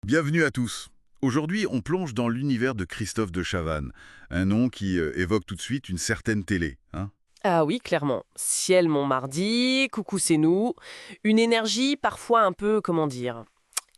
Bienvenue à tous. Aujourd'hui, on plonge dans l'univers de Christophe de Chavannes, un nom qui évoque tout de suite une certaine télé, hein. Ah oui, clairement. Ciel Montmardi, coucou c'est nous. Une énergie parfois un peu, comment dire,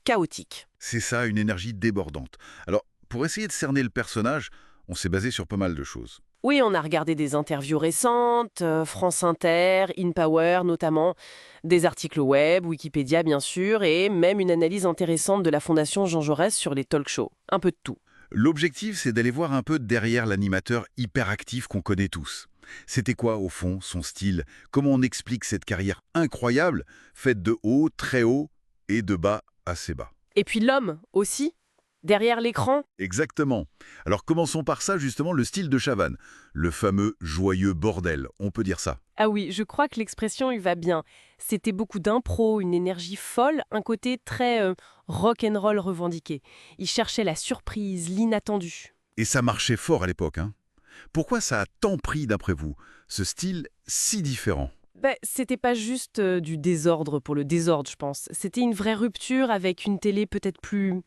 chaotique. C'est ça, une énergie débordante. Alors, pour essayer de cerner le personnage, on s'est basé sur pas mal de choses. Oui, on a regardé des interviews récentes, France Inter, InPower notamment, des articles web, Wikipédia bien sûr, et même une analyse intéressante de la Fondation Jean Jaurès sur les talk shows. Un peu de tout. L'objectif, c'est d'aller voir un peu derrière l'animateur hyperactif qu'on connaît tous. C'était quoi, au fond, son style? Comment on explique cette carrière incroyable, faite de haut, très haut, et de bas, assez bas? Et puis l'homme aussi, derrière l'écran. Exactement. Alors commençons par ça, justement, le style de Chavannes. Le fameux joyeux bordel, on peut dire ça. Ah oui, je crois que l'expression y va bien. C'était beaucoup d'impro, une énergie folle, un côté très rock and roll revendiqué. Il cherchait la surprise, l'inattendu. Et ça marchait fort à l'époque, hein. Pourquoi ça a tant pris, d'après vous, ce style si différent? C'était pas juste du désordre pour le désordre, je pense. C'était une vraie rupture avec une télé peut-être plus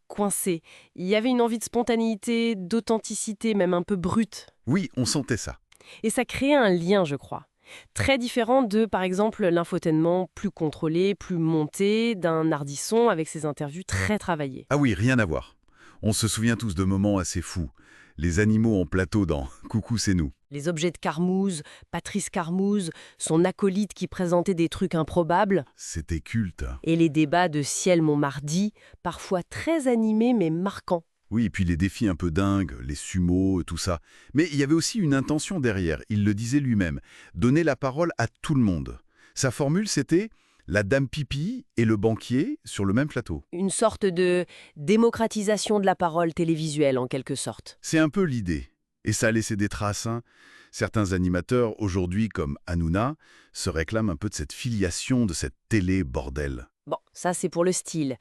coincée. Il y avait une envie de spontanéité, d'authenticité, même un peu brute. Oui, on sentait ça. Et ça créait un lien, je crois. Très différent de, par exemple, l'infotainment plus contrôlé, plus monté, d'un Ardisson avec ses interviews très travaillées. Ah oui, rien à voir. On se souvient tous de moments assez fous. Les animaux en plateau dans Coucou, c'est nous. Les objets de Carmouze, Patrice Carmouze, son acolyte qui présentait des trucs improbables, C'était culte. et les débats de Ciel Montmardi, parfois très animés mais marquants. Oui, et puis les défis un peu dingues, les sumos, tout ça. Mais il y avait aussi une intention derrière, il le disait lui-même, donner la parole à tout le monde. Sa formule, c'était la dame pipi et le banquier sur le même plateau. Une sorte de démocratisation de la parole télévisuelle en quelque sorte. C'est un peu l'idée. Et ça a laissé des traces, hein. Certains animateurs, aujourd'hui comme Hanouna, se réclament un peu de cette filiation, de cette télé bordel. Bon, ça c'est pour le style.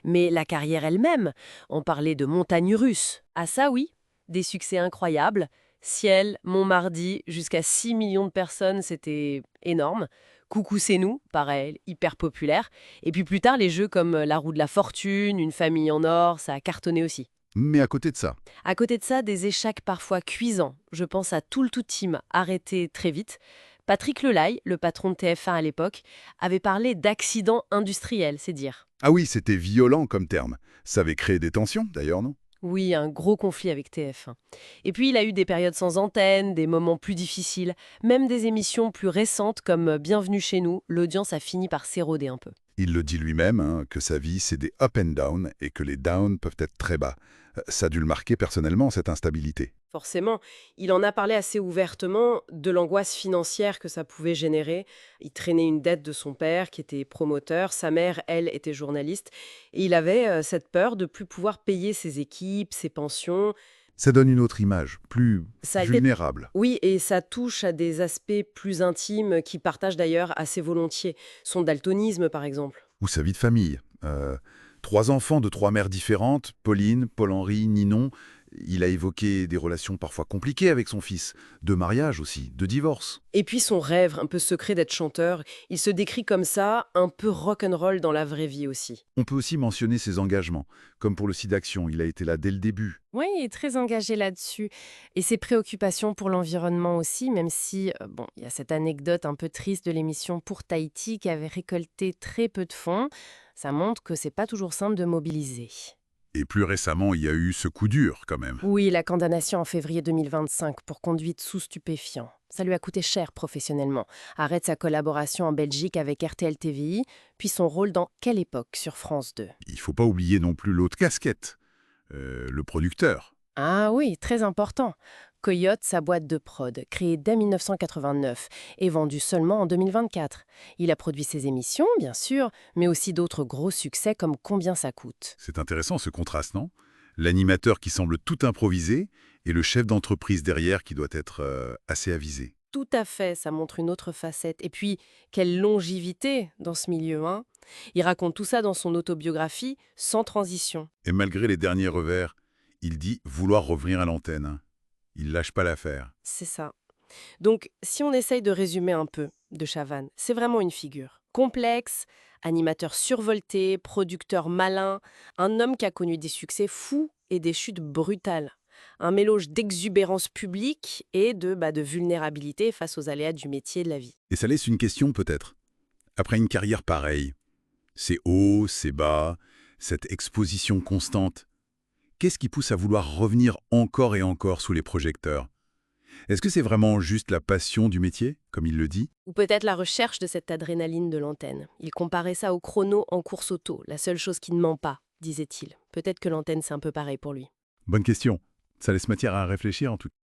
Mais la carrière elle-même, on parlait de montagne russe. Ah ça oui, des succès incroyables. Ciel, Montmardi, jusqu'à 6 millions de personnes, c'était énorme. Coucou c'est nous, pareil, hyper populaire. Et puis plus tard, les jeux comme La roue de la fortune, Une famille en or, ça a cartonné aussi. Mais à côté de ça, À côté de ça, des échecs parfois cuisants. Je pense à Tout le Tout Team, arrêté très vite. Patrick Lelaye, le patron de TF1 à l'époque, avait parlé d'accident industriel, c'est dire. ah oui, c'était violent comme terme. Ça avait créé des tensions, d'ailleurs, non? Oui, un gros conflit avec TF1. Et puis il a eu des périodes sans antenne, des moments plus difficiles, même des émissions plus récentes comme Bienvenue chez nous, l'audience a fini par s'éroder un peu. Il le dit lui-même, hein, que sa vie, c'est des up and down et que les downs peuvent être très bas. Ça a dû le marquer personnellement, cette instabilité. Forcément, il en a parlé assez ouvertement de l'angoisse financière que ça pouvait générer. Il traînait une dette de son père qui était promoteur, sa mère, elle, était journaliste, et il avait cette peur de plus pouvoir payer ses équipes, ses pensions. Ça donne une autre image, plus Ça a été... vulnérable. Oui, et ça touche à des aspects plus intimes qu'il partage d'ailleurs assez volontiers. Son daltonisme, par exemple. Ou sa vie de famille. Trois enfants de trois mères différentes, Pauline, Paul-Henri, Ninon. Il a évoqué des relations parfois compliquées avec son fils, de mariage aussi, de divorce. Et puis son rêve, un peu secret d'être chanteur, il se décrit comme ça, un peu rock'n'roll dans la vraie vie aussi. On peut aussi mentionner ses engagements, comme pour le SIDAction, il a été là dès le début. Oui, il est très engagé là-dessus. Et ses préoccupations pour l'environnement aussi, même si, bon, il y a cette anecdote un peu triste de l'émission Pour Tahiti qui avait récolté très peu de fonds. Ça montre que c'est pas toujours simple de mobiliser. Et plus récemment, il y a eu ce coup dur, quand même. Oui, la condamnation en février 2025 pour conduite sous stupéfiant. Ça lui a coûté cher professionnellement. Arrête sa collaboration en Belgique avec RTL TVI, puis son rôle dans Quelle époque sur France 2. Il faut pas oublier non plus l'autre casquette, le producteur. Ah oui, très important. Coyote, sa boîte de prod, créée dès 1989 et vendue seulement en 2024. Il a produit ses émissions, bien sûr, mais aussi d'autres gros succès comme Combien ça coûte. C'est intéressant ce contraste, non? L'animateur qui semble tout improviser et le chef d'entreprise derrière qui doit être assez avisé. Tout à fait, ça montre une autre facette. Et puis, quelle longévité dans ce milieu, hein. Il raconte tout ça dans son autobiographie, sans transition. Et malgré les derniers revers, il dit vouloir revenir à l'antenne, hein. Il lâche pas l'affaire. C'est ça. Donc, si on essaye de résumer un peu de Chavannes, c'est vraiment une figure complexe, Animateur survolté, producteur malin, un homme qui a connu des succès fous et des chutes brutales. Un mélange d'exubérance publique et de vulnérabilité face aux aléas du métier et de la vie. Et ça laisse une question peut-être. Après une carrière pareille, ces hauts, ces bas, cette exposition constante, qu'est-ce qui pousse à vouloir revenir encore et encore sous les projecteurs? Est-ce que c'est vraiment juste la passion du métier, comme il le dit? Ou peut-être la recherche de cette adrénaline de l'antenne. Il comparait ça au chrono en course auto, la seule chose qui ne ment pas, disait-il. Peut-être que l'antenne c'est un peu pareil pour lui. Bonne question. Ça laisse matière à réfléchir en tout cas.